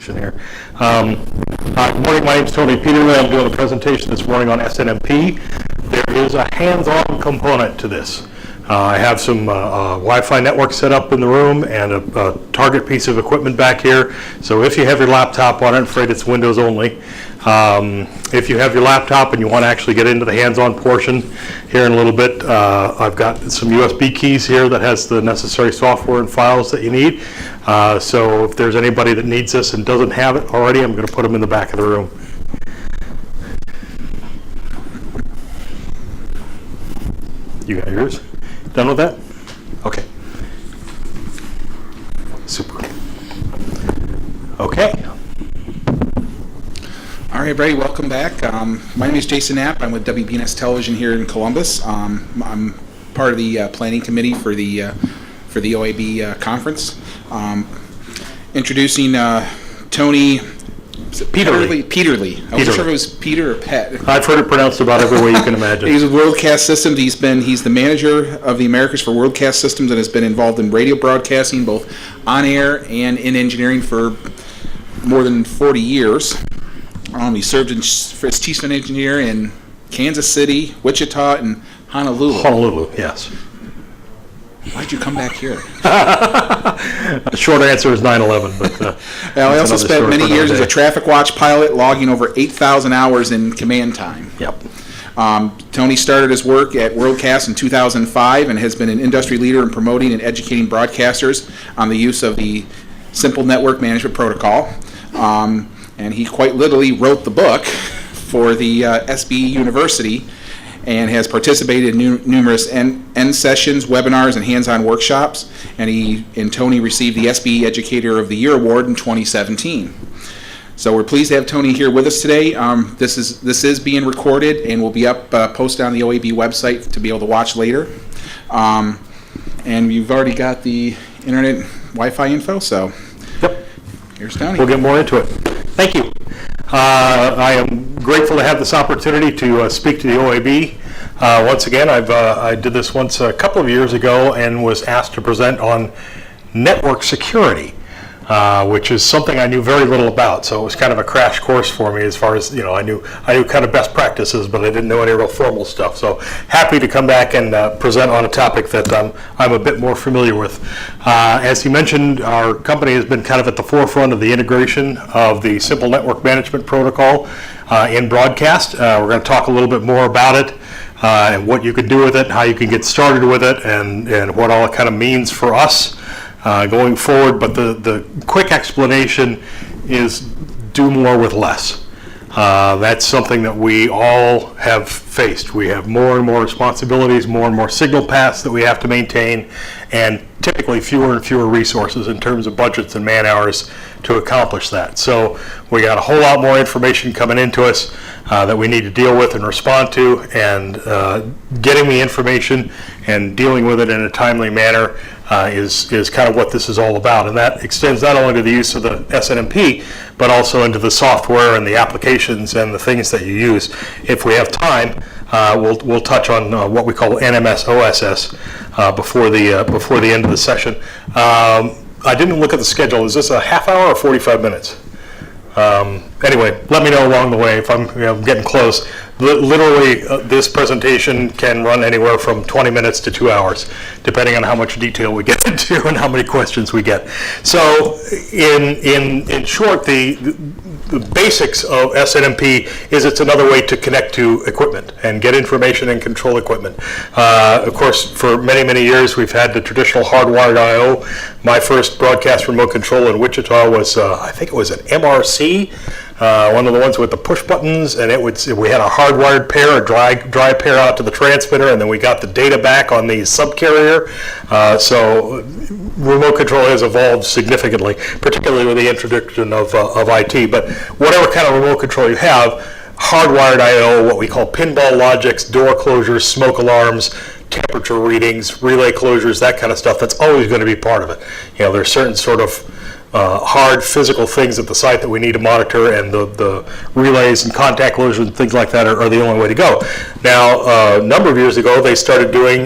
Here. Good morning, my name is Tony Peterle. I'm doing a presentation this morning on SNMP. There is a hands-on component to this. I have some Wi-Fi network set up in the room and a target piece of equipment back here. So if you have your laptop on it, I'm afraid it's Windows only. If you have your laptop and you want to actually get into the hands-on portion here in a little bit, I've got some USB keys here that has the necessary software and files that you need. So if there's anybody that needs this and doesn't have it already, I'm going to put them in the back of the room. You got yours? Done with that? Okay. Super. Okay. All right, everybody, welcome back. My name is Jason Knapp. I'm with WBNS Television here in Columbus. I'm part of the planning committee for the OAB conference. Introducing Tony Peterle. I wasn't sure if it was Peter or Pet. I've heard it pronounced about every way you can imagine. He's with Worldcast Systems. He's the manager of the Americas for Worldcast Systems and has been involved in radio broadcasting, both on air and in engineering for more than 40 years. He served as chief engineer in Kansas City, Wichita, and Honolulu. Honolulu, yes. Why'd you come back here? The short answer is 9/11. But I also spent many years as a traffic watch pilot, logging over 8,000 hours in command time. Yep. Tony started his work at Worldcast in 2005 and has been an industry leader in promoting and educating broadcasters on the use of the Simple Network Management Protocol. And he quite literally wrote the book for the SBE University and has participated in numerous end sessions, webinars, and hands-on workshops. And Tony received the SBE Educator of the Year Award in 2017. So we're pleased to have Tony here with us today. This is being recorded and will be up posted on the OAB website to be able to watch later. And you've already got the internet Wi-Fi info, so yep. Here's Tony. We'll get more into it. Thank you. I am grateful to have this opportunity to speak to the OAB. Once again, I did this once a couple of years ago and was asked to present on network security, which is something I knew very little about. So it was kind of a crash course for me as far as, I knew kind of best practices, but I didn't know any real formal stuff. So happy to come back and present on a topic that I'm a bit more familiar with. As you mentioned, our company has been kind of at the forefront of the integration of the Simple Network Management Protocol in broadcast. We're going to talk a little bit more about it and what you can do with it, how you can get started with it, and what all it kind of means for us going forward. But the quick explanation is do more with less. That's something that we all have faced. We have more and more responsibilities, more and more signal paths that we have to maintain, and typically fewer and fewer resources in terms of budgets and man hours to accomplish that. So we got a whole lot more information coming into us that we need to deal with and respond to, and getting the information and dealing with it in a timely manner is kind of what this is all about. And that extends not only to the use of the SNMP, but also into the software and the applications and the things that you use. If we have time, we'll touch on what we call NMS OSS before the end of the session. I didn't look at the schedule. Is this a half hour or 45 minutes? Anyway, let me know along the way if I'm getting close. Literally, this presentation can run anywhere from 20 minutes to 2 hours, depending on how much detail we get into and how many questions we get. So, in short, the basics of SNMP is it's another way to connect to equipment and get information and control equipment. Of course, for many, many years, we've had the traditional hardwired I/O. My first broadcast remote control in Wichita was, I think it was an MRC, one of the ones with the push buttons, and we had a hardwired pair, a dry pair out to the transmitter, and then we got the data back on the subcarrier. So remote control has evolved significantly, particularly with the introduction of IT. But whatever kind of remote control you have, hardwired I/O, what we call pinball logics, door closures, smoke alarms, temperature readings, relay closures, that kind of stuff, that's always going to be part of it. There's certain sort of hard physical things at the site that we need to monitor, and the relays and contact closures and things like that are the only way to go. Now, a number of years ago, they started doing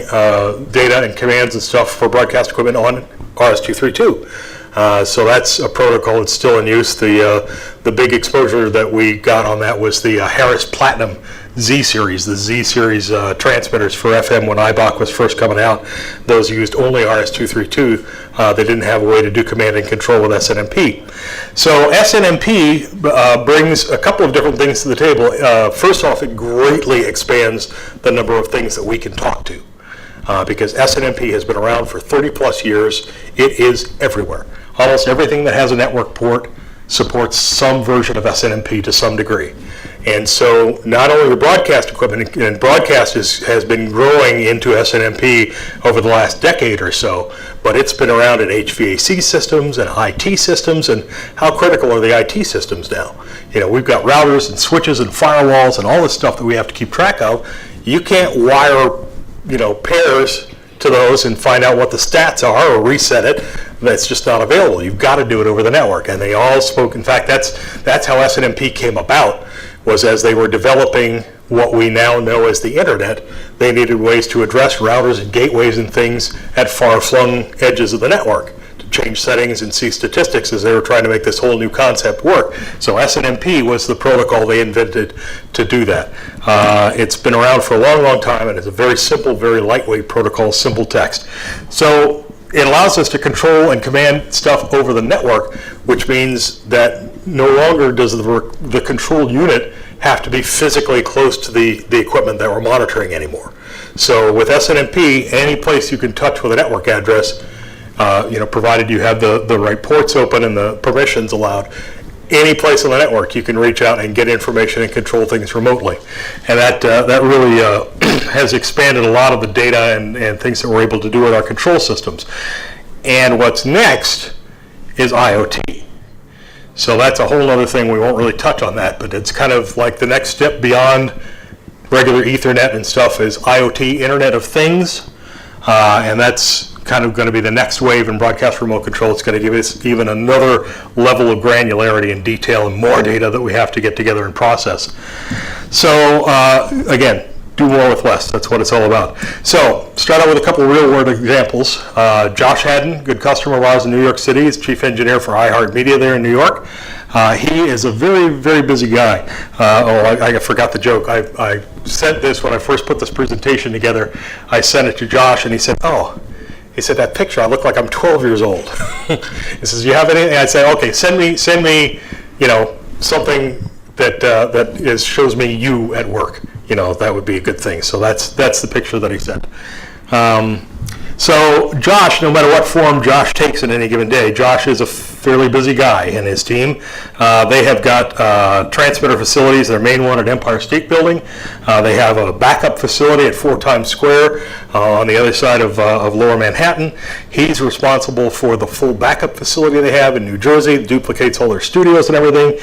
data and commands and stuff for broadcast equipment on RS-232. So that's a protocol that's still in use. The big exposure that we got on that was the Harris Platinum Z-Series, the Z-Series transmitters for FM when IBOC was first coming out. Those used only RS-232. They didn't have a way to do command and control with SNMP. So SNMP brings a couple of different things to the table. First off, it greatly expands the number of things that we can talk to. Because SNMP has been around for 30 plus years. It is everywhere. Almost everything that has a network port supports some version of SNMP to some degree. And so not only the broadcast equipment, and broadcast has been growing into SNMP over the last decade or so, but it's been around in HVAC systems and IT systems, and how critical are the IT systems now? You know, we've got routers and switches and firewalls and all this stuff that we have to keep track of. You can't wire, you know, pairs to those and find out what the stats are or reset it. That's just not available. You've got to do it over the network. And they all spoke, in fact, that's how SNMP came about, was as they were developing what we now know as the internet, they needed ways to address routers and gateways and things at far-flung edges of the network, to change settings and see statistics as they were trying to make this whole new concept work. So SNMP was the protocol they invented to do that. It's been around for a long, long time, and it's a very simple, very lightweight protocol, simple text. So it allows us to control and command stuff over the network, which means that no longer does the control unit have to be physically close to the equipment that we're monitoring anymore. So with SNMP, any place you can touch with a network address, provided you have the right ports open and the permissions allowed, any place on the network you can reach out and get information and control things remotely. And that really has expanded a lot of the data and things that we're able to do with our control systems. And what's next is IoT. So that's a whole other thing. We won't really touch on that, but it's kind of like the next step beyond regular Ethernet and stuff is IoT, Internet of Things, and that's kind of going to be the next wave in broadcast remote control. It's going to give us even another level of granularity and detail and more data that we have to get together and process. So again, do more with less. That's what it's all about. So start out with a couple of real world examples. Josh Haddon, good customer of ours in New York City, is chief engineer for iHeartMedia there in New York. He is a very, very busy guy. I forgot the joke. I sent this when I first put this presentation together. I sent it to Josh and he said, he said, that picture, I look like I'm 12 years old. He says, you have anything? I say, okay, send me, something that shows me you at work. That would be a good thing. So that's the picture that he sent. So Josh, no matter what form Josh takes in any given day, Josh is a fairly busy guy and his team. They have got transmitter facilities, their main one at Empire State Building. They have a backup facility at 4 Times Square on the other side of Lower Manhattan. He's responsible for the full backup facility they have in New Jersey, duplicates all their studios and everything.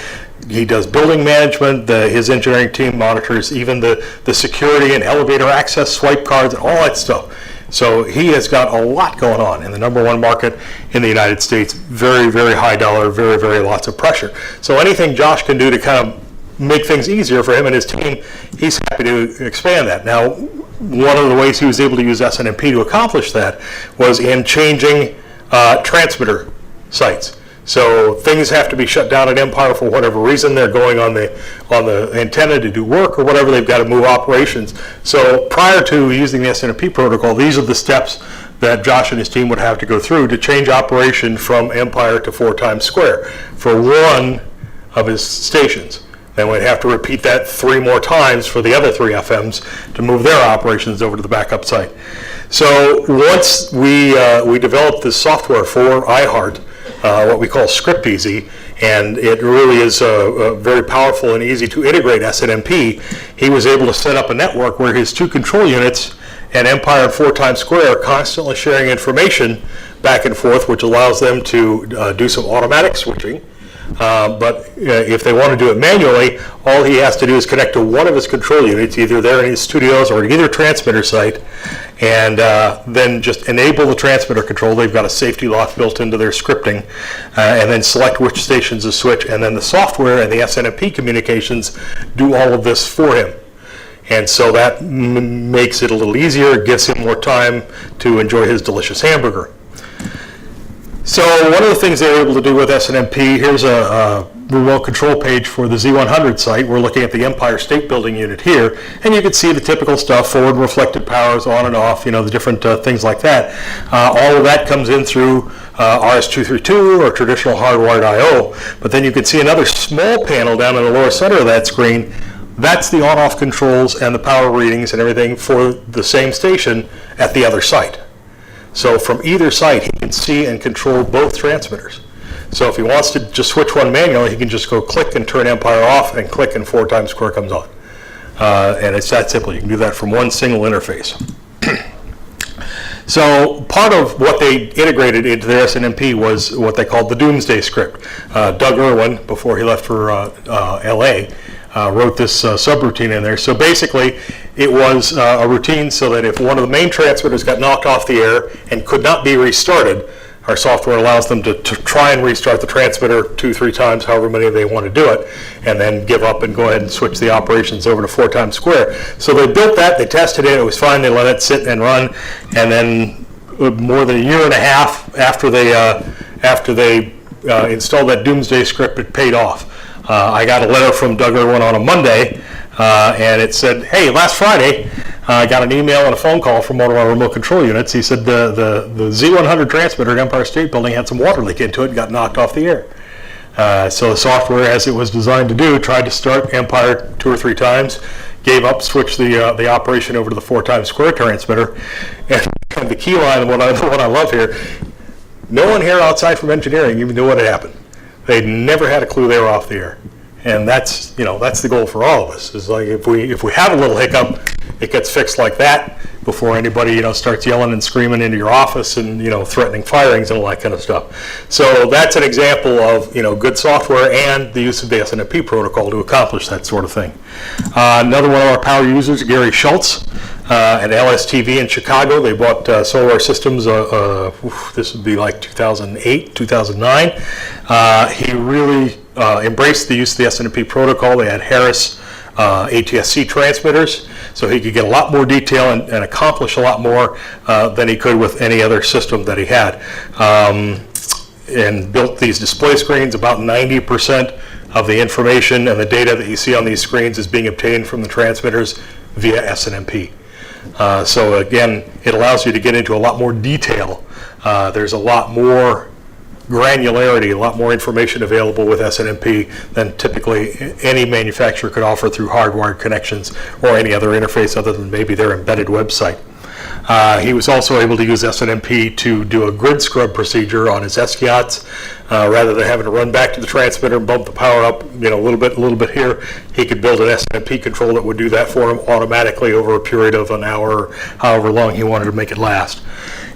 He does building management. His engineering team monitors even the security and elevator access, swipe cards, and all that stuff. So he has got a lot going on in the number one market in the United States. Very, very high dollar, very, very lots of pressure. So anything Josh can do to kind of make things easier for him and his team, he's happy to expand that. Now, one of the ways he was able to use SNMP to accomplish that was in changing transmitter sites. So things have to be shut down at Empire for whatever reason. They're going on the antenna to do work or whatever. They've got to move operations. So prior to using the SNMP protocol, these are the steps that Josh and his team would have to go through to change operation from Empire to 4 Times Square for one of his stations. Then we'd have to repeat that 3 more times for the other 3 FMs to move their operations over to the backup site. So once we developed this software for iHeart, what we call Script Easy, and it really is very powerful and easy to integrate SNMP. He was able to set up a network where his 2 control units and Empire and 4 Times Square are constantly sharing information back and forth, which allows them to do some automatic switching. But if they want to do it manually, all he has to do is connect to one of his control units, either there in his studios or either transmitter site, and then just enable the transmitter control. They've got a safety lock built into their scripting, and then select which stations to switch, and then the software and the SNMP communications do all of this for him. And so that makes it a little easier, gives him more time to enjoy his delicious hamburger. So one of the things they were able to do with SNMP, here's a remote control page for the Z100 site. We're looking at the Empire State Building unit here, and you can see the typical stuff, forward reflected powers, on and off, the different things like that. All of that comes in through RS-232 or traditional hardwired I/O, but then you can see another small panel down in the lower center of that screen. That's the on-off controls and the power readings and everything for the same station at the other site. So from either site, he can see and control both transmitters. So if he wants to just switch one manually, he can just go click and turn Empire off, and click and 4 times square comes on. And it's that simple. You can do that from one single interface. So part of what they integrated into their SNMP was what they called the Doomsday Script. Doug Irwin, before he left for LA, wrote this subroutine in there. So basically, it was a routine so that if one of the main transmitters got knocked off the air and could not be restarted, our software allows them to try and restart the transmitter 2-3 times, however many they want to do it, and then give up and go ahead and switch the operations over to 4 times square. So they built that, they tested it, it was fine, they let it sit and run, and then more than a year and a half after they installed that Doomsday Script, it paid off. I got a letter from Doug Irwin on a Monday, and it said, hey, last Friday, I got an email and a phone call from one of our remote control units. He said the Z100 transmitter at Empire State Building had some water leak into it and got knocked off the air. So the software, as it was designed to do, tried to start Empire 2 or 3 times, gave up, switched the operation over to the 4 times square transmitter. And the key line, what I love here, no one here outside from engineering even knew what had happened. They never had a clue they were off the air. And that's the goal for all of us. Is like if we have a little hiccup, it gets fixed like that before anybody starts yelling and screaming into your office and threatening firings and all that kind of stuff. So that's an example of good software and the use of the SNMP protocol to accomplish that sort of thing. Another one of our power users, Gary Schultz, at LSTV in Chicago. They bought Solar Systems. This would be like 2008, 2009. He really embraced the use of the SNMP protocol. They had Harris ATSC transmitters, so he could get a lot more detail and accomplish a lot more than he could with any other system that he had. And built these display screens. About 90% of the information and the data that you see on these screens is being obtained from the transmitters via SNMP. So again, it allows you to get into a lot more detail. There's a lot more granularity, a lot more information available with SNMP than typically any manufacturer could offer through hardwired connections or any other interface other than maybe their embedded website. He was also able to use SNMP to do a grid scrub procedure on his SKIATs. Rather than having to run back to the transmitter and bump the power up, a little bit here, he could build an SNMP control that would do that for him automatically over a period of an hour, or however long he wanted to make it last.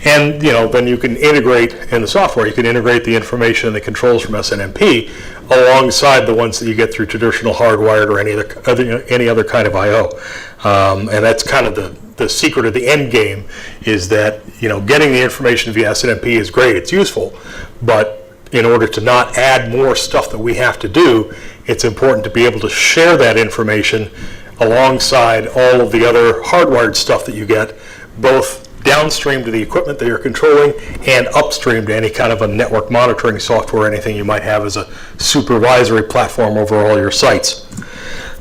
And then you can integrate in the software. You can integrate the information and the controls from SNMP alongside the ones that you get through traditional hardwired or any other kind of I/O. And that's kind of the secret of the end game, is that getting the information via SNMP is great. It's useful, but in order to not add more stuff that we have to do, it's important to be able to share that information alongside all of the other hardwired stuff that you get, both downstream to the equipment that you're controlling and upstream to any kind of a network monitoring software, anything you might have as a supervisory platform over all your sites.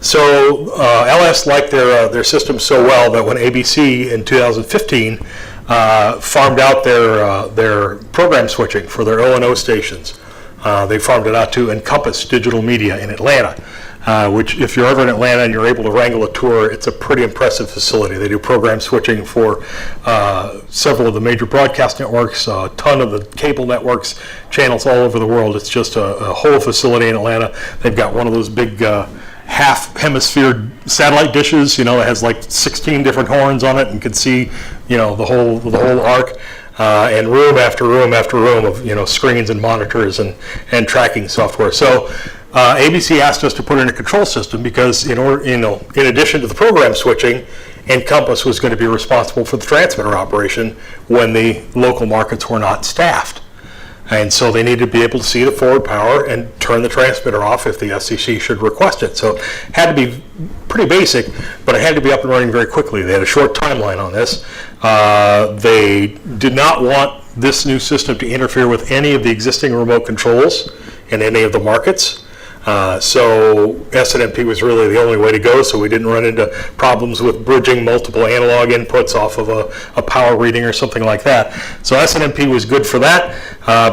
So LS liked their system so well that when ABC in 2015 farmed out their program switching for their O&O stations, they farmed it out to Encompass Digital Media in Atlanta. Which, if you're ever in Atlanta and you're able to wrangle a tour, it's a pretty impressive facility. They do program switching for several of the major broadcast networks, a ton of the cable networks, channels all over the world. It's just a whole facility in Atlanta. They've got one of those big half-hemisphere satellite dishes, that has like 16 different horns on it and can see, the whole arc. And room after room after room of screens and monitors and tracking software. So ABC asked us to put in a control system because in addition to the program switching, Encompass was going to be responsible for the transmitter operation when the local markets were not staffed. And so they needed to be able to see the forward power and turn the transmitter off if the SCC should request it. So it had to be pretty basic, but it had to be up and running very quickly. They had a short timeline on this. They did not want this new system to interfere with any of the existing remote controls in any of the markets. So SNMP was really the only way to go, so we didn't run into problems with bridging multiple analog inputs off of a power reading or something like that. So SNMP was good for that.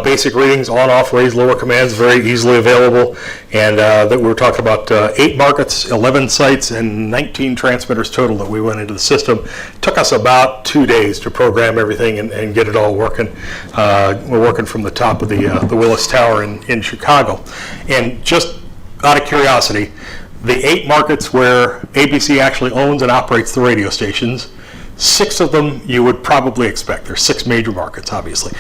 Basic readings, on, off, raise, lower commands, very easily available. And that we were talking about 8 markets, 11 sites, and 19 transmitters total that we went into the system. Took us about 2 days to program everything and get it all working. We're working from the top of the Willis Tower in Chicago. And just out of curiosity, the 8 markets where ABC actually owns and operates the radio stations, 6 of them you would probably expect. There's 6 major markets, obviously.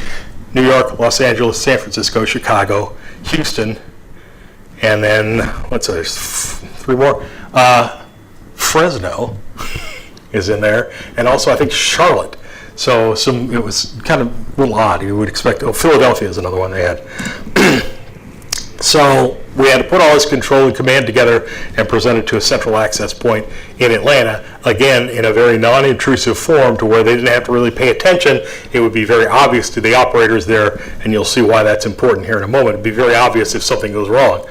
New York, Los Angeles, San Francisco, Chicago, Houston, and then, let's say there's 3 more. Fresno is in there, and also I think Charlotte. So it was kind of a little odd. You would expect, Philadelphia is another one they had. So we had to put all this control and command together and present it to a central access point in Atlanta, again, in a very non-intrusive form to where they didn't have to really pay attention. It would be very obvious to the operators there, and you'll see why that's important here in a moment. It'd be very obvious if something goes wrong.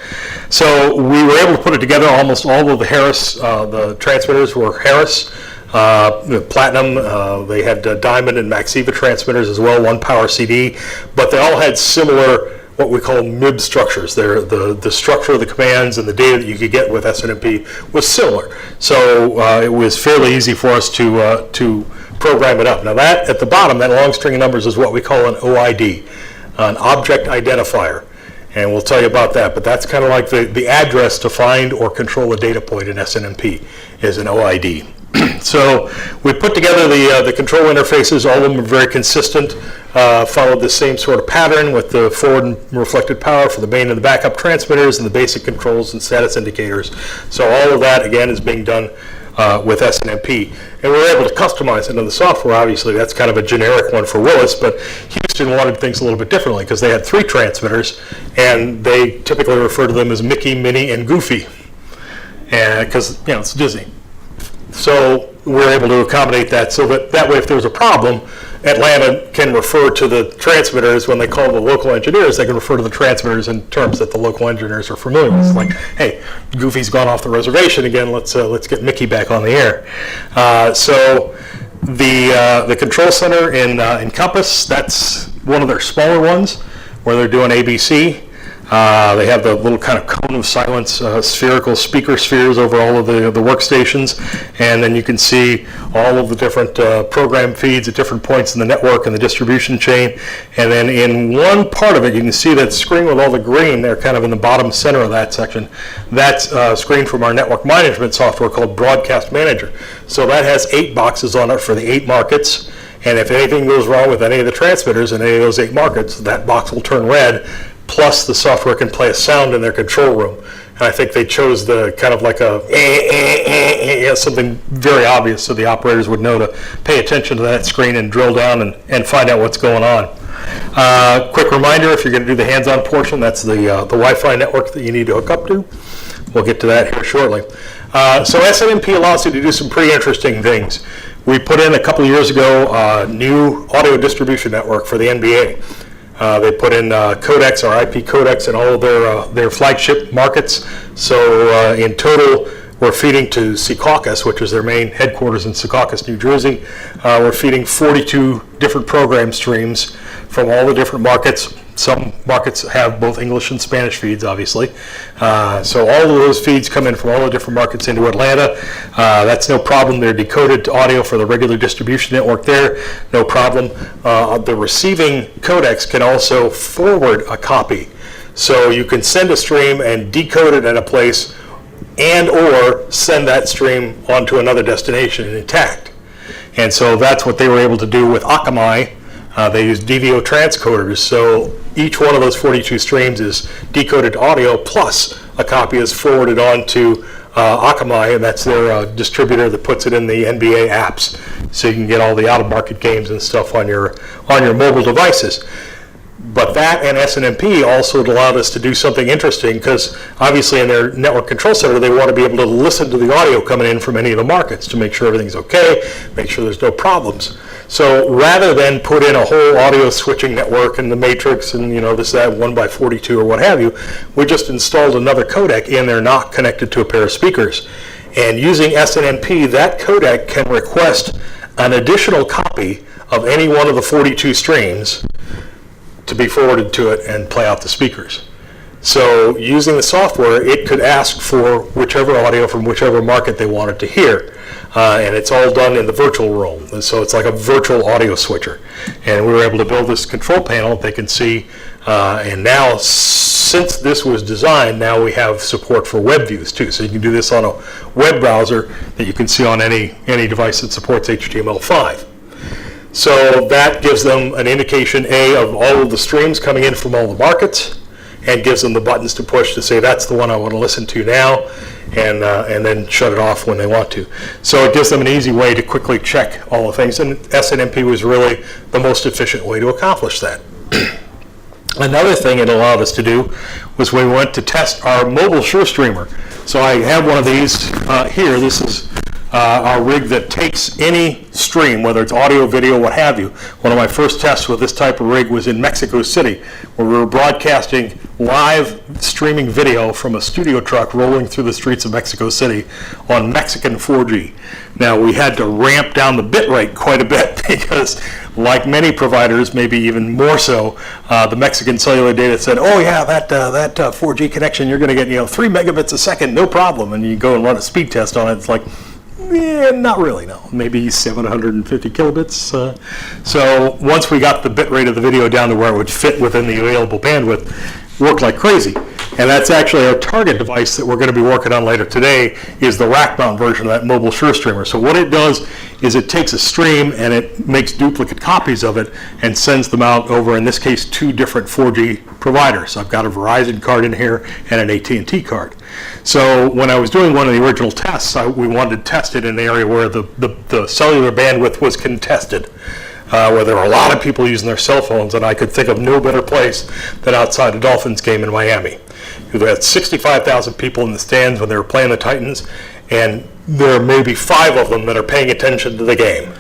So we were able to put it together. Almost all of the Harris, the transmitters were Harris. The Platinum, they had Diamond and Maxiva transmitters as well, 1 power CD, but they all had similar what we call MIB structures. The structure of the commands and the data that you could get with SNMP was similar. So it was fairly easy for us to program it up. Now that, at the bottom, that long string of numbers is what we call an OID, an Object Identifier. And we'll tell you about that, but that's kind of like the address to find or control a data point in SNMP is an OID. So we put together the control interfaces. All of them are very consistent, followed the same sort of pattern with the forward and reflected power for the main and the backup transmitters and the basic controls and status indicators. So all of that, again, is being done with SNMP. And we were able to customize it into the software. Obviously, that's kind of a generic one for Willis, but Houston wanted things a little bit differently because they had 3 transmitters, and they typically refer to them as Mickey, Minnie, and Goofy, because it's Disney. So we're able to accommodate that so that way if there's a problem, Atlanta can refer to the transmitters. When they call the local engineers, they can refer to the transmitters in terms that the local engineers are familiar with. It's like, hey, Goofy's gone off the reservation again, let's get Mickey back on the air. So the control center in Compass, that's one of their smaller ones where they're doing ABC. They have the little kind of cone of silence, spherical speaker spheres over all of the workstations, and then you can see all of the different program feeds at different points in the network and the distribution chain. And then in one part of it, you can see that screen with all the green there, kind of in the bottom center of that section. That's a screen from our network management software called Broadcast Manager. So that has 8 boxes on it for the 8 markets. And if anything goes wrong with any of the transmitters in any of those 8 markets, that box will turn red. Plus, the software can play a sound in their control room. And I think they chose the kind of like something very obvious so the operators would know to pay attention to that screen and drill down and find out what's going on. Quick reminder, if you're going to do the hands-on portion, that's the Wi-Fi network that you need to hook up to. We'll get to that here shortly. So SNMP allows you to do some pretty interesting things. We put in a couple of years ago a new audio distribution network for the NBA. They put in codecs or IP codecs in all of their flagship markets. So in total, we're feeding to Secaucus, which is their main headquarters in Secaucus, New Jersey. We're feeding 42 different program streams from all the different markets. Some markets have both English and Spanish feeds, obviously. So all of those feeds come in from all the different markets into Atlanta. That's no problem. They're decoded to audio for the regular distribution network there. No problem. The receiving codecs can also forward a copy. So you can send a stream and decode it at a place and or send that stream onto another destination intact. And so that's what they were able to do with Akamai. They use DVO transcoders, so each one of those 42 streams is decoded to audio, plus a copy is forwarded on to Akamai, and that's their distributor that puts it in the NBA apps, so you can get all the out-of-market games and stuff on your mobile devices. But that and SNMP also allowed us to do something interesting, because obviously in their network control center, they want to be able to listen to the audio coming in from any of the markets to make sure everything's okay, make sure there's no problems. So rather than put in a whole audio switching network and the matrix and this, that, 1x42 or what have you, we just installed another codec in there not connected to a pair of speakers. And using SNMP, that codec can request an additional copy of any one of the 42 streams to be forwarded to it and play out the speakers. So using the software, it could ask for whichever audio from whichever market they wanted to hear. And it's all done in the virtual realm. And so it's like a virtual audio switcher. And we were able to build this control panel that they can see. And now, since this was designed, now we have support for web views too. So you can do this on a web browser that you can see on any device that supports HTML5. So that gives them an indication, A, of all of the streams coming in from all the markets, and gives them the buttons to push to say that's the one I want to listen to now, and then shut it off when they want to. So it gives them an easy way to quickly check all the things, and SNMP was really the most efficient way to accomplish that. Another thing it allowed us to do was we went to test our mobile Sure Streamer. So I have one of these here. This is our rig that takes any stream, whether it's audio, video, what have you. One of my first tests with this type of rig was in Mexico City, where we were broadcasting live streaming video from a studio truck rolling through the streets of Mexico City on Mexican 4G. Now, we had to ramp down the bit rate quite a bit because, like many providers, maybe even more so, the Mexican cellular data said, oh yeah, that 4G connection, you're going to get 3 megabits a second, no problem. And you go and run a speed test on it, it's like, yeah, not really, no. Maybe 750 kilobits. So once we got the bit rate of the video down to where it would fit within the available bandwidth, worked like crazy. And that's actually our target device that we're going to be working on later today, is the rack mount version of that mobile Sure Streamer. So what it does is it takes a stream and it makes duplicate copies of it and sends them out over, in this case, 2 different 4G providers. So I've got a Verizon card in here and an AT&T card. So when I was doing one of the original tests, we wanted to test it in the area where the cellular bandwidth was contested, where there were a lot of people using their cell phones, and I could think of no better place than outside a Dolphins game in Miami. We had 65,000 people in the stands when they were playing the Titans, and there are maybe 5 of them that are paying attention to the game.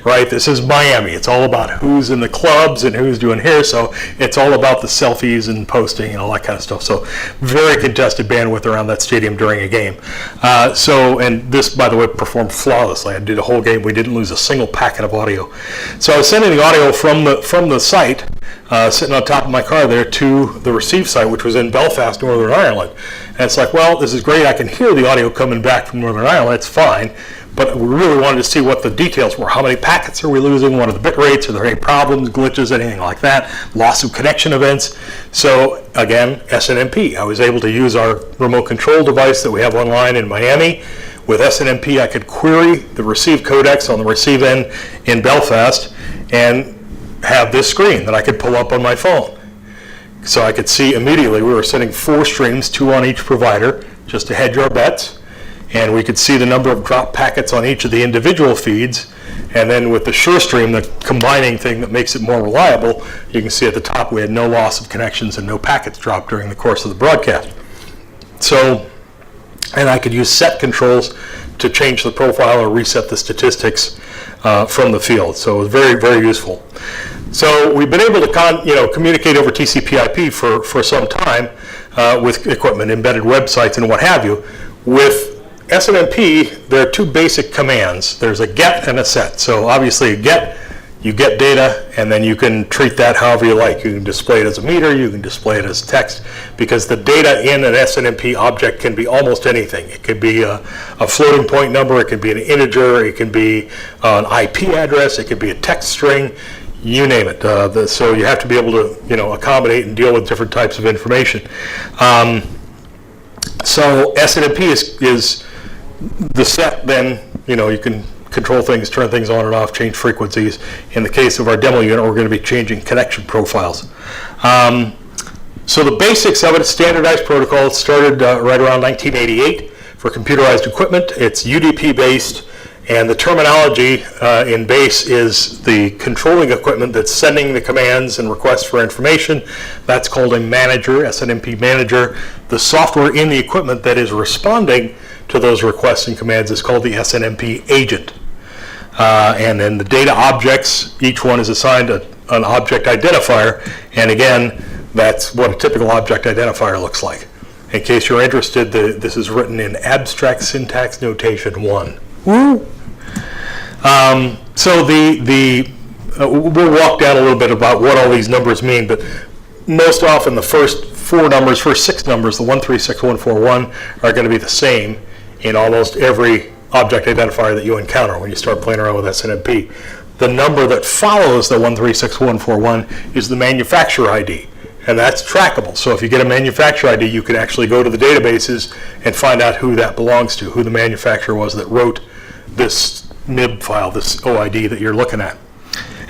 Right? This is Miami. It's all about who's in the clubs and who's doing here, so it's all about the selfies and posting and all that kind of stuff. So very contested bandwidth around that stadium during a game. And this, by the way, performed flawlessly. I did a whole game. We didn't lose a single packet of audio. So I was sending the audio from the site, sitting on top of my car there, to the receive site, which was in Belfast, Northern Ireland. And it's like, well, this is great. I can hear the audio coming back from Northern Ireland. It's fine. But we really wanted to see what the details were. How many packets are we losing? What are the bit rates? Are there any problems, glitches, anything like that? Loss of connection events. So again, SNMP. I was able to use our remote control device that we have online in Miami. With SNMP, I could query the receive codecs on the receive end in Belfast and have this screen that I could pull up on my phone. So I could see immediately we were sending 4 streams, 2 on each provider, just to hedge our bets. And we could see the number of drop packets on each of the individual feeds. And then with the SureStream, the combining thing that makes it more reliable, you can see at the top we had no loss of connections and no packets dropped during the course of the broadcast. So, and I could use set controls to change the profile or reset the statistics from the field. So it was very, very useful. So we've been able to communicate over TCP/IP for some time with equipment, embedded websites, and what have you. With SNMP, there are 2 basic commands. There's a get and a set. So obviously, you get data, and then you can treat that however you like. You can display it as a meter, you can display it as text, because the data in an SNMP object can be almost anything. It could be a floating point number, it could be an integer, it can be an IP address, it could be a text string, you name it. So you have to be able to accommodate and deal with different types of information. So SNMP is the set. Then you can control things, turn things on and off, change frequencies. In the case of our demo unit, we're going to be changing connection profiles. So the basics of it, standardized protocol. It started right around 1988 for computerized equipment. It's UDP based, and the terminology in base is the controlling equipment that's sending the commands and requests for information. That's called a manager, SNMP manager. The software in the equipment that is responding to those requests and commands is called the SNMP agent. And then the data objects, each one is assigned an object identifier. And again, that's what a typical object identifier looks like. In case you're interested, this is written in abstract syntax notation 1. Woo! So we'll walk down a little bit about what all these numbers mean, but most often the first six numbers, the 136141, are going to be the same in almost every object identifier that you encounter when you start playing around with SNMP. The number that follows the 136141 is the manufacturer ID, and that's trackable. So if you get a manufacturer ID, you can actually go to the databases and find out who that belongs to, who the manufacturer was that wrote this MIB file, this OID that you're looking at.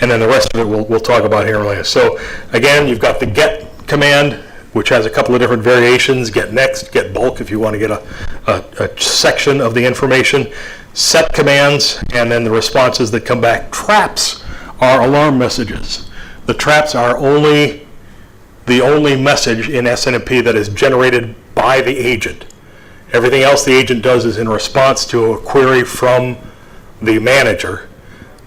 And then the rest of it we'll talk about here later. So again, you've got the get command, which has a couple of different variations: get next, get bulk if you want to get a section of the information, set commands, and then the responses that come back. Traps are alarm messages. The traps are the only message in SNMP that is generated by the agent. Everything else the agent does is in response to a query from the manager.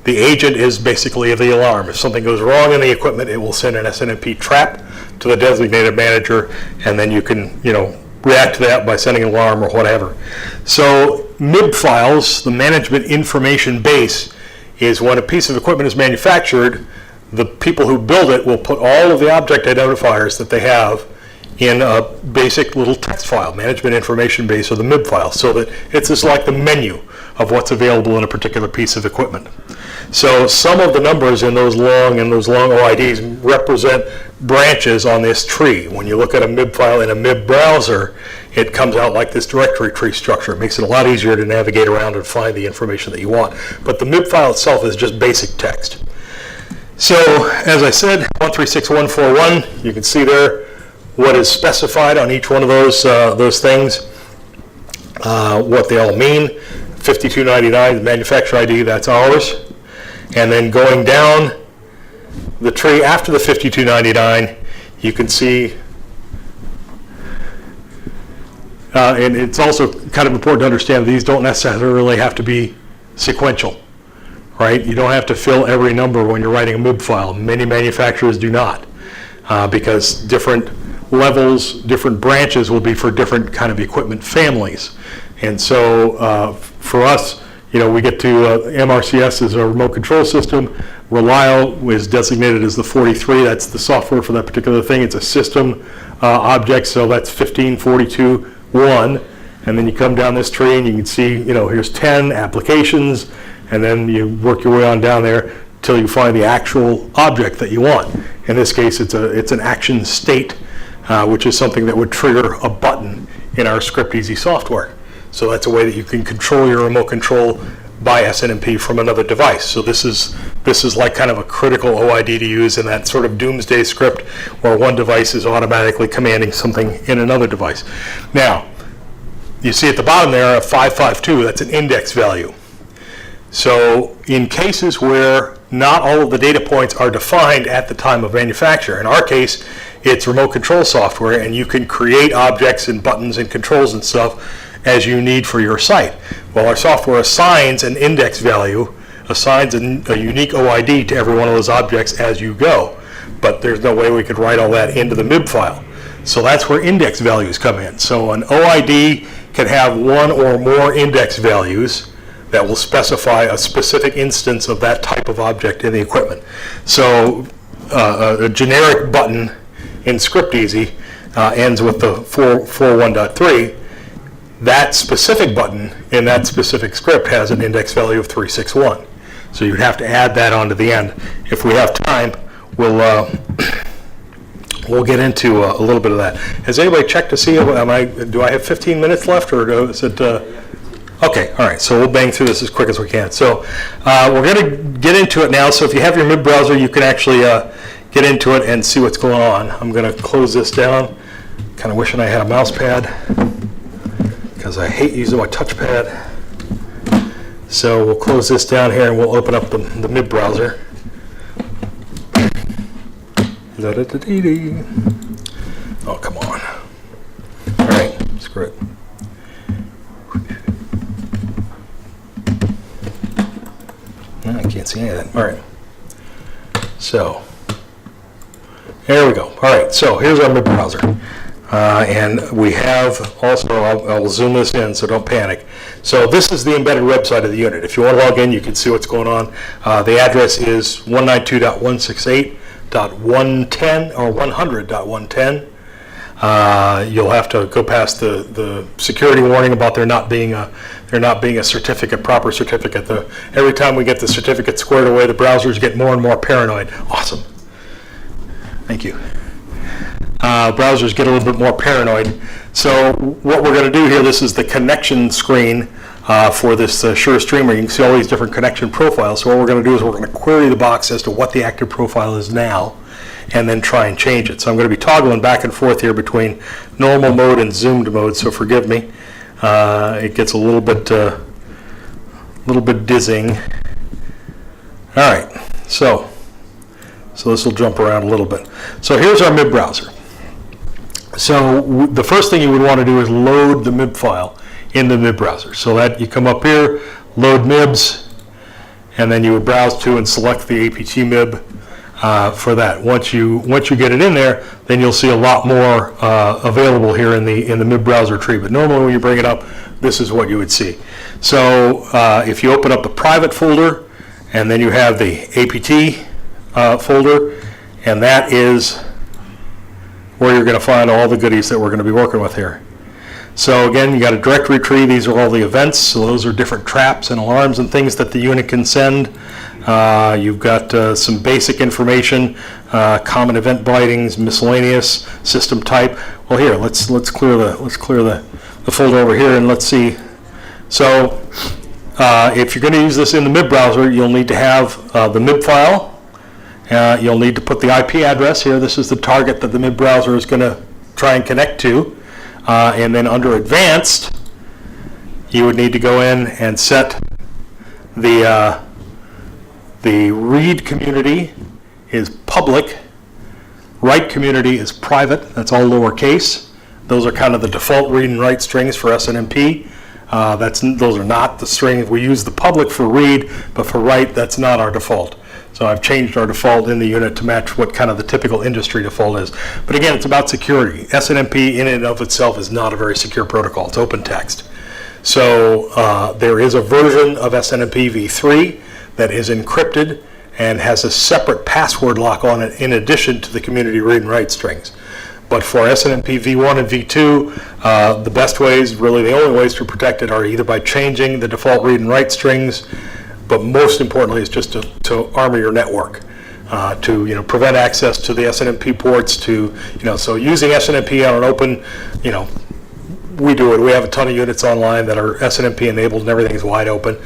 The agent is basically the alarm. If something goes wrong in the equipment, it will send an SNMP trap to the designated manager, and then you can, react to that by sending an alarm or whatever. So MIB files, the management information base, is when a piece of equipment is manufactured, the people who build it will put all of the object identifiers that they have in a basic little text file, management information base, or the MIB file, so that it's just like the menu of what's available in a particular piece of equipment. So some of the numbers in those long OIDs represent branches on this tree. When you look at a MIB file in a MIB browser, it comes out like this directory tree structure. It makes it a lot easier to navigate around and find the information that you want. But the MIB file itself is just basic text. So as I said, 136141, you can see there what is specified on each one of those things, what they all mean. 5299, the manufacturer ID, that's ours. And then going down the tree after the 5299, you can see, and it's also kind of important to understand these don't necessarily have to be sequential, right? You don't have to fill every number when you're writing a MIB file. Many manufacturers do not, because different levels, different branches will be for different kind of equipment families. And so for us, we get to MRCS is our remote control system. Relio is designated as the 43. That's the software for that particular thing. It's a system object, so that's 1542.1. And then you come down this tree and you can see, here's 10 applications, and then you work your way on down there till you find the actual object that you want. In this case, it's an action state, which is something that would trigger a button in our ScriptEasy software. So that's a way that you can control your remote control by SNMP from another device. So this is like kind of a critical OID to use in that sort of Doomsday Script where one device is automatically commanding something in another device. Now, you see at the bottom there a 552, that's an index value. So in cases where not all of the data points are defined at the time of manufacture, in our case, it's remote control software, and you can create objects and buttons and controls and stuff as you need for your site. Well, our software assigns an index value, assigns a unique OID to every one of those objects as you go, but there's no way we could write all that into the MIB file. So that's where index values come in. So an OID can have one or more index values that will specify a specific instance of that type of object in the equipment. So a generic button in ScriptEasy ends with the 441.3. That specific button in that specific script has an index value of 361. So you'd have to add that onto the end. If we have time, we'll get into a little bit of that. Has anybody checked to see, do I have 15 minutes left, or is it? Okay, all right, so we'll bang through this as quick as we can. So we're going to get into it now. So if you have your MIB browser, you can actually get into it and see what's going on. I'm going to close this down. Kind of wishing I had a mouse pad, because I hate using my touchpad. So we'll close this down here and we'll open up the MIB browser. Oh, come on. All right, screw it. Can't see anything. All right. So, there we go. All right, so here's our MIB browser. And we have also, I'll zoom this in, so don't panic. So this is the embedded website of the unit. If you want to log in, you can see what's going on. The address is 192.168.110 or 100.110. You'll have to go past the security warning about there not being a certificate, proper certificate. Every time we get the certificate squared away, the browsers get more and more paranoid. Awesome. Thank you. Browsers get a little bit more paranoid. So what we're going to do here, this is the connection screen for this Sure Streamer. You can see all these different connection profiles. So what we're going to do is we're going to query the box as to what the active profile is now, and then try and change it. So I'm going to be toggling back and forth here between normal mode and zoomed mode, so forgive me. It gets a little bit dizzying. All right, so this will jump around a little bit. So here's our MIB browser. So the first thing you would want to do is load the MIB file in the MIB browser. So that you come up here, load MIBs, and then you would browse to and select the APT MIB for that. Once you get it in there, then you'll see a lot more available here in the MIB browser tree. But normally when you bring it up, this is what you would see. So if you open up the private folder, and then you have the APT folder, and that is where you're going to find all the goodies that we're going to be working with here. So again, you got a directory tree. These are all the events. So those are different traps and alarms and things that the unit can send. You've got some basic information, common event bindings, miscellaneous, system type. Well, here let's clear the folder over here, and let's see. So if you're going to use this in the MIB browser, you'll need to have the MIB file. You'll need to put the IP address here. This is the target that the MIB browser is going to try and connect to. And then under Advanced, you would need to go in and set the read community is public, write community is private. That's all lowercase. Those are kind of the default read and write strings for SNMP. Those are not the strings. We use the public for read, but for write, that's not our default. So I've changed our default in the unit to match what kind of the typical industry default is. But again, it's about security. SNMP in and of itself is not a very secure protocol. It's open text. So there is a version of SNMP v3 that is encrypted and has a separate password lock on it in addition to the community read and write strings. But for SNMP v1 and v2, the best ways, really the only ways to protect it, are either by changing the default read and write strings, but most importantly is just to armor your network, to prevent access to the SNMP ports, so using SNMP on an open, we do it. We have a ton of units online that are SNMP enabled and everything's wide open.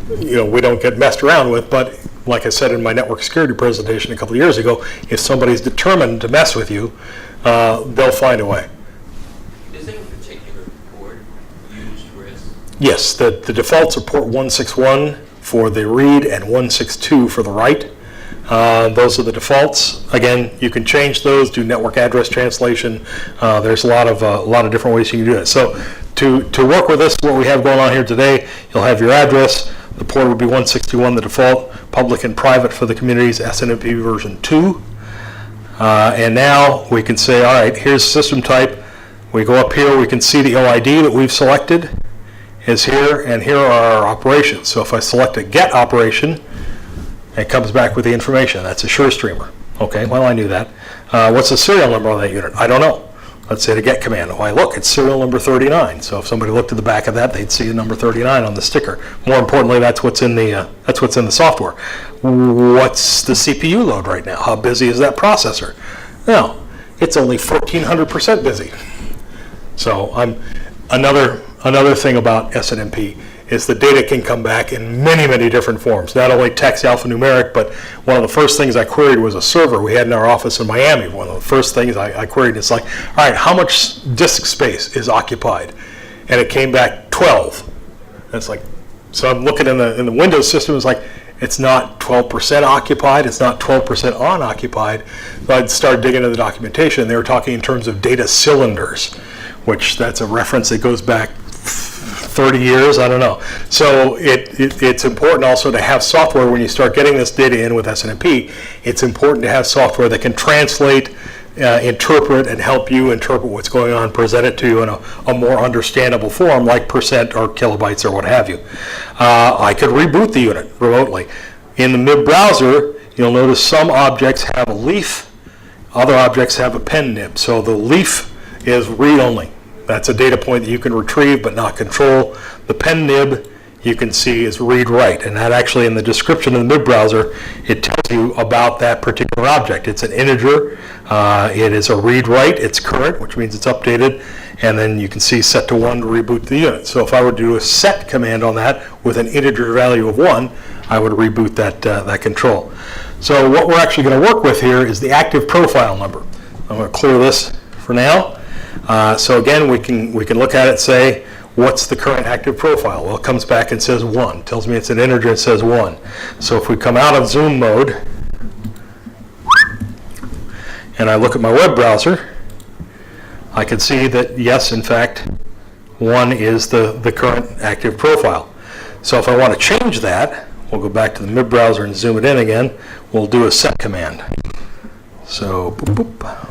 We don't get messed around with, but like I said in my network security presentation a couple of years ago, if somebody's determined to mess with you, they'll find a way. Is there a particular port used for this? Yes, the defaults are port 161 for the read and 162 for the write. Those are the defaults. Again, you can change those, do network address translation. There's a lot of different ways you can do that. So to work with this, what we have going on here today, you'll have your address. The port would be 161, the default, public and private for the communities, SNMP version 2. And now we can say, all right, here's system type. We go up here, we can see the OID that we've selected is here, and here are our operations. So if I select a get operation, it comes back with the information. That's a Sure Streamer. Okay, well, I knew that. What's the serial number on that unit? I don't know. Let's say the get command. Why, look, it's serial number 39. So if somebody looked at the back of that, they'd see the number 39 on the sticker. More importantly, that's what's in the software. What's the CPU load right now? How busy is that processor? No, it's only 1,400% busy. So another thing about SNMP is the data can come back in many, many different forms. Not only text, alphanumeric, but one of the first things I queried was a server we had in our office in Miami. One of the first things I queried is like, all right, how much disk space is occupied? And it came back 12. That's like, so I'm looking in the Windows system, it's like, it's not 12% occupied, it's not 12% unoccupied. So I'd start digging into the documentation. They were talking in terms of data cylinders, which that's a reference that goes back 30 years, I don't know. So it's important also to have software when you start getting this data in with SNMP. It's important to have software that can translate, interpret, and help you interpret what's going on, present it to you in a more understandable form, like percent or kilobytes or what have you. I could reboot the unit remotely. In the MIB browser, you'll notice some objects have a leaf, other objects have a pen nib. So the leaf is read-only. That's a data point that you can retrieve but not control. The pen nib, you can see, is read-write, and that actually in the description of the MIB browser, it tells you about that particular object. It's an integer, it is a read-write, it's current, which means it's updated, and then you can see set to 1 to reboot the unit. So if I were to do a set command on that with an integer value of 1, I would reboot that control. So what we're actually going to work with here is the active profile number. I'm going to clear this for now. So again, we can look at it and say, what's the current active profile? Well, it comes back and says 1. Tells me it's an integer, it says 1. So if we come out of zoom mode and I look at my web browser, I can see that yes, in fact, 1 is the current active profile. So if I want to change that, we'll go back to the MIB browser and zoom it in again. We'll do a set command. So boop, boop.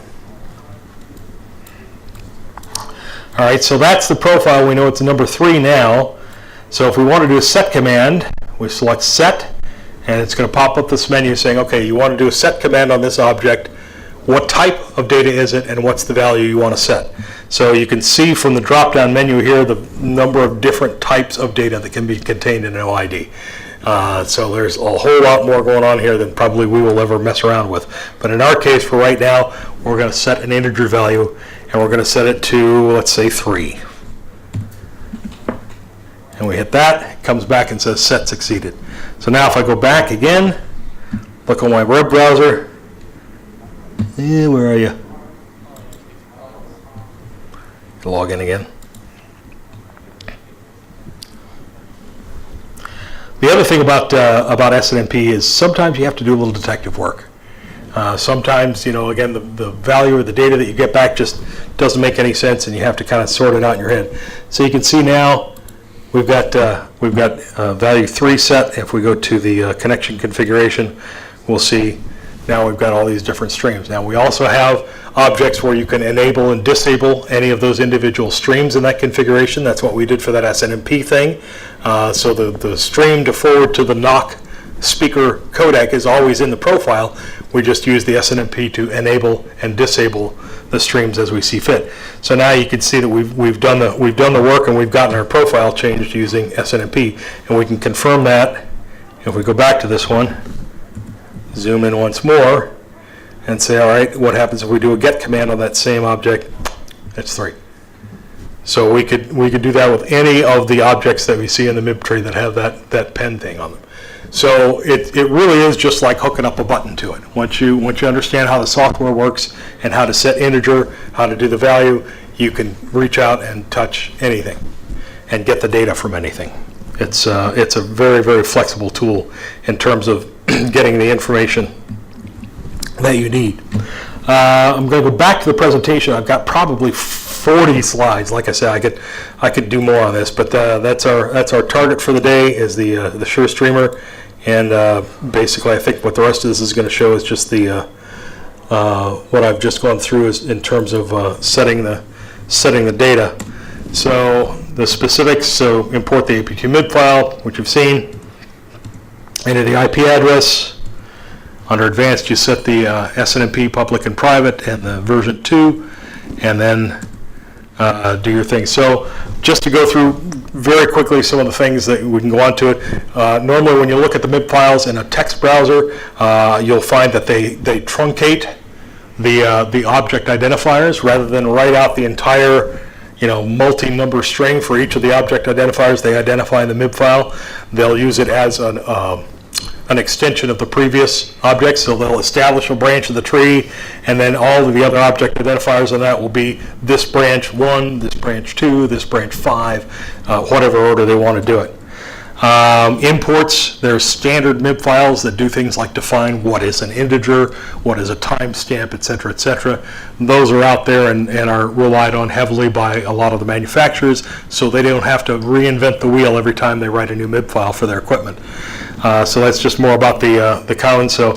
All right, so that's the profile. We know it's number 3 now. So if we want to do a set command, we select set, and it's going to pop up this menu saying, okay, you want to do a set command on this object. What type of data is it, and what's the value you want to set? So you can see from the drop-down menu here the number of different types of data that can be contained in an OID. So there's a whole lot more going on here than probably we will ever mess around with. But in our case, for right now, we're going to set an integer value, and we're going to set it to, let's say, 3. And we hit that, it comes back and says set succeeded. So now if I go back again, look on my web browser, where are you? Log in again. The other thing about SNMP is sometimes you have to do a little detective work. Sometimes, again, the value of the data that you get back just doesn't make any sense, and you have to kind of sort it out in your head. So you can see now we've got value 3 set. If we go to the connection configuration, we'll see now we've got all these different streams. Now we also have objects where you can enable and disable any of those individual streams in that configuration. That's what we did for that SNMP thing. So the stream to forward to the NOC speaker codec is always in the profile. We just use the SNMP to enable and disable the streams as we see fit. So now you can see that we've done the work, and we've gotten our profile changed using SNMP, and we can confirm that if we go back to this one, zoom in once more, and say, all right, what happens if we do a get command on that same object? It's 3. So we could do that with any of the objects that we see in the MIB tree that have that pen thing on them. So it really is just like hooking up a button to it. Once you understand how the software works and how to set integer, how to do the value, you can reach out and touch anything and get the data from anything. It's a very, very flexible tool in terms of getting the information that you need. I'm going to go back to the presentation. I've got probably 40 slides. Like I said, I could do more on this, but that's our target for the day is the Sure Streamer, and basically I think what the rest of this is going to show is just the what I've just gone through is in terms of setting the data. So the specifics. So import the APT MIB file, which you've seen. Enter the IP address. Under advanced, you set the SNMP public and private and the version 2, and then do your thing. So just to go through very quickly some of the things that we can go on to it. Normally when you look at the MIB files in a text browser, you'll find that they truncate the object identifiers rather than write out the entire multi-number string for each of the object identifiers they identify in the MIB file. They'll use it as an extension of the previous object, so they'll establish a branch of the tree, and then all of the other object identifiers on that will be this branch 1, this branch 2, this branch 5, whatever order they want to do it. Imports, there's standard MIB files that do things like define what is an integer, what is a timestamp, et cetera, et cetera. Those are out there and are relied on heavily by a lot of the manufacturers, so they don't have to reinvent the wheel every time they write a new MIB file for their equipment. So that's just more about the commons. So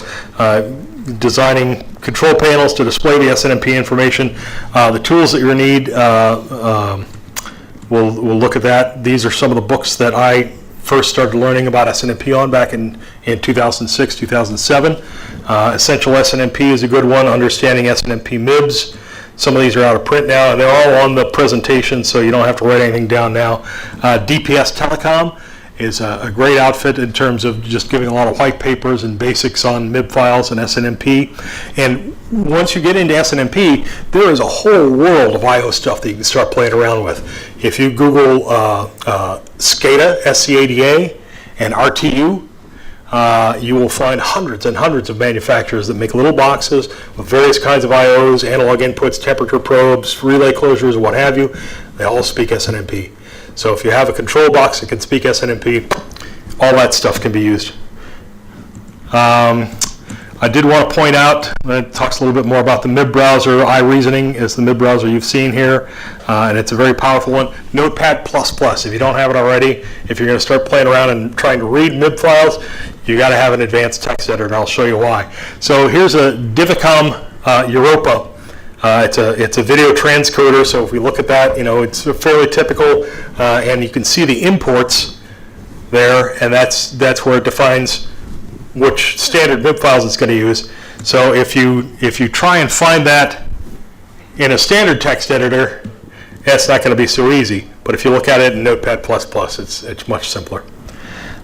designing control panels to display the SNMP information. The tools that you're going to need, we'll look at that. These are some of the books that I first started learning about SNMP on back in 2006, 2007. Essential SNMP is a good one, Understanding SNMP MIBs. Some of these are out of print now, and they're all on the presentation, so you don't have to write anything down now. DPS Telecom is a great outfit in terms of just giving a lot of white papers and basics on MIB files and SNMP. And once you get into SNMP, there is a whole world of I/O stuff that you can start playing around with. If you Google SCADA, SCADA, and RTU, you will find hundreds and hundreds of manufacturers that make little boxes with various kinds of I/Os, analog inputs, temperature probes, relay closures, what have you. They all speak SNMP. So if you have a control box that can speak SNMP, all that stuff can be used. I did want to point out, it talks a little bit more about the MIB browser. iReasoning is the MIB browser you've seen here, and it's a very powerful one. Notepad++, if you don't have it already, if you're going to start playing around and trying to read MIB files, you got to have an advanced text editor, and I'll show you why. So here's a Divicom Europa. It's a video transcoder, so if we look at that, it's fairly typical, and you can see the imports there, and that's where it defines which standard MIB files it's going to use. So if you try and find that in a standard text editor, it's not going to be so easy. But if you look at it in Notepad++, it's much simpler.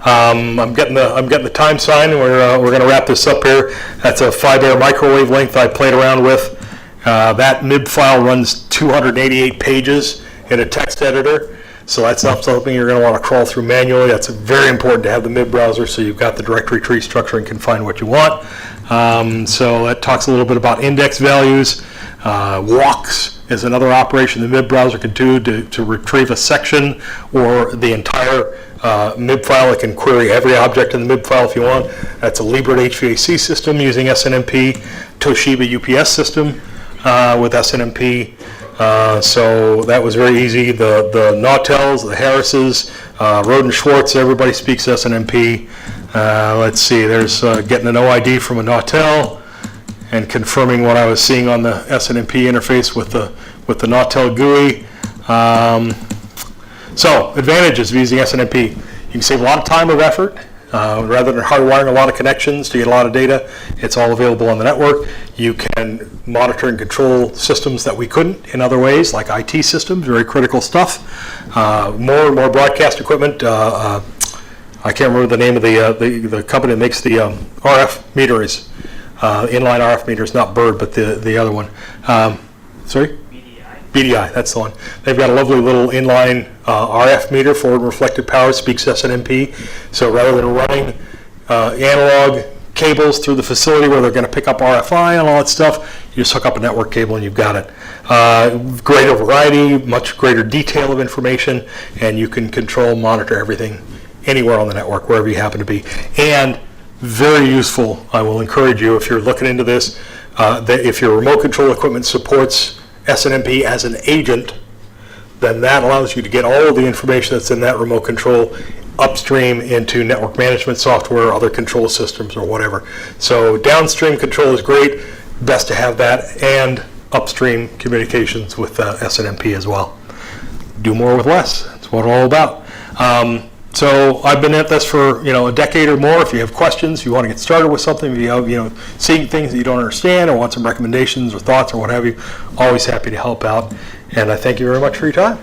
I'm getting the time sign. We're going to wrap this up here. That's a 5-air microwave length I played around with. That MIB file runs 288 pages in a text editor, so that's not something you're going to want to crawl through manually. That's very important to have the MIB browser so you've got the directory tree structure and can find what you want. So that talks a little bit about index values. Walks is another operation the MIB browser can do to retrieve a section or the entire MIB file. It can query every object in the MIB file if you want. That's a Liebert HVAC system using SNMP, Toshiba UPS system with SNMP. So that was very easy. The Nautels, the Harrises, Roden Schwartz, everybody speaks SNMP. Let's see, there's getting an OID from a Nautel and confirming what I was seeing on the SNMP interface with the Nautel GUI. So advantages of using SNMP. You can save a lot of time or effort. Rather than hardwiring a lot of connections to get a lot of data, it's all available on the network. You can monitor and control systems that we couldn't in other ways, like IT systems, very critical stuff. More and more broadcast equipment. I can't remember the name of the company that makes the RF meters, inline RF meters, not Bird, but the other one. Sorry? BDI, that's the one. They've got a lovely little inline RF meter, forward reflected power, speaks SNMP. So rather than running analog cables through the facility where they're going to pick up RFI and all that stuff, you just hook up a network cable and you've got it. Greater variety, much greater detail of information, and you can control, monitor everything anywhere on the network, wherever you happen to be. And very useful, I will encourage you, if you're looking into this, that if your remote control equipment supports SNMP as an agent, then that allows you to get all of the information that's in that remote control upstream into network management software, other control systems, or whatever. So downstream control is great. Best to have that and upstream communications with SNMP as well. Do more with less. That's what it's all about. So I've been at this for a decade or more. If you have questions, if you want to get started with something, if you have seeing things that you don't understand or want some recommendations or thoughts or what have you, always happy to help out. And I thank you very much for your time.